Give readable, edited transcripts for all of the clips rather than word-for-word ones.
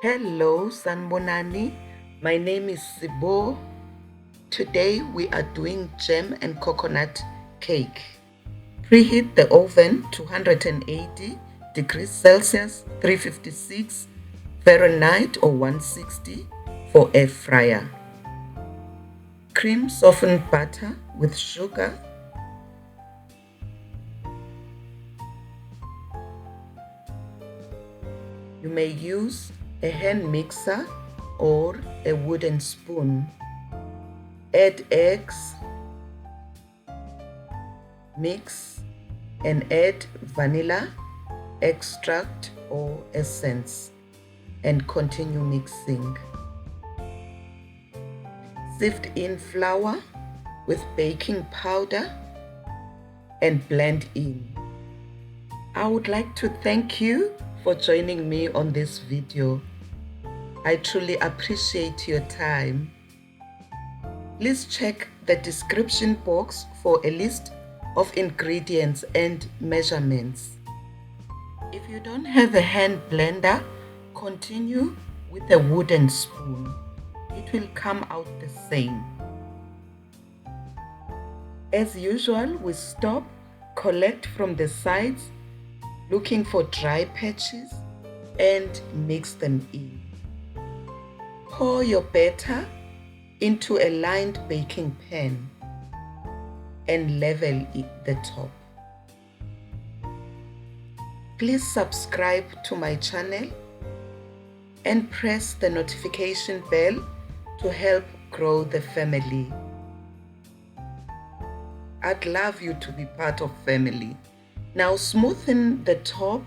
Hello, Sanbonani. My name is CBO. Today we are doing jam and coconut cake. Preheat the oven to 180 degrees Celsius, 356 Fahrenheit or 160 for air fryer. Cream softened butter with sugar. You may use a hand mixer or a wooden spoon. Add eggs, mix, and add vanilla extract or essence and continue mixing. Sift in flour with baking powder and blend in. I would like to thank you for joining me on this video. I truly appreciate your time. Please check the description box for a list of ingredients and measurements. If you don't have a hand blender, continue with a wooden spoon. It will come out the same. As usual, we stop, collect from the sides, looking for dry patches, and mix them in. Pour your batter into a lined baking pan and level the top. Please subscribe to my channel and press the notification bell to help grow the family. I'd love you to be part of family. Now smoothen the top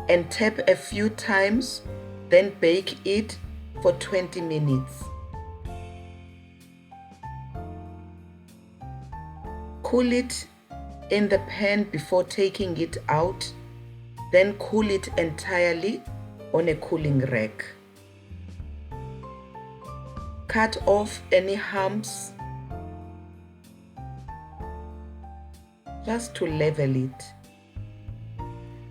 and tap a few times, then bake it for 20 minutes. Cool it in the pan before taking it out, then cool it entirely on a cooling rack. Cut off any humps just to level it.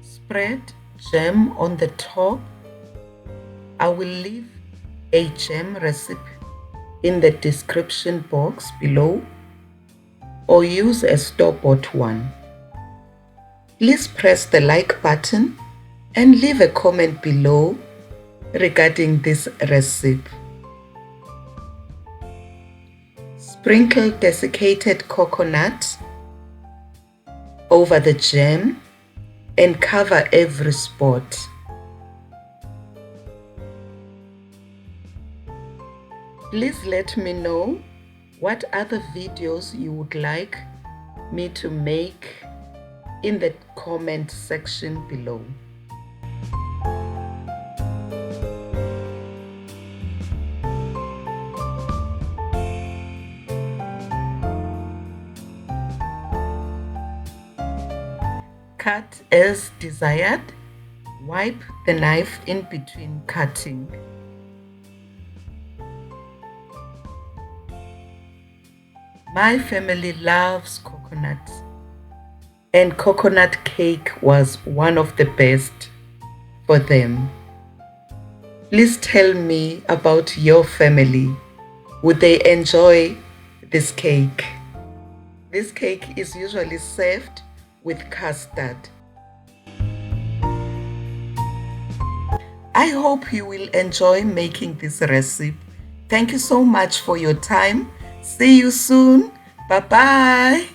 Spread jam on the top. I will leave a jam recipe in the description box below or use a store-bought one. Please press the like button and leave a comment below regarding this recipe. Sprinkle desiccated coconut over the jam and cover every spot. Please let me know what other videos you would like me to make in the comment section below. Cut as desired. Wipe the knife in between cutting. My family loves coconut, and coconut cake was one of the best for them. Please tell me about your family. Would they enjoy this cake? This cake is usually served with custard. I hope you will enjoy making this recipe. Thank you so much for your time. See you soon. Bye-bye.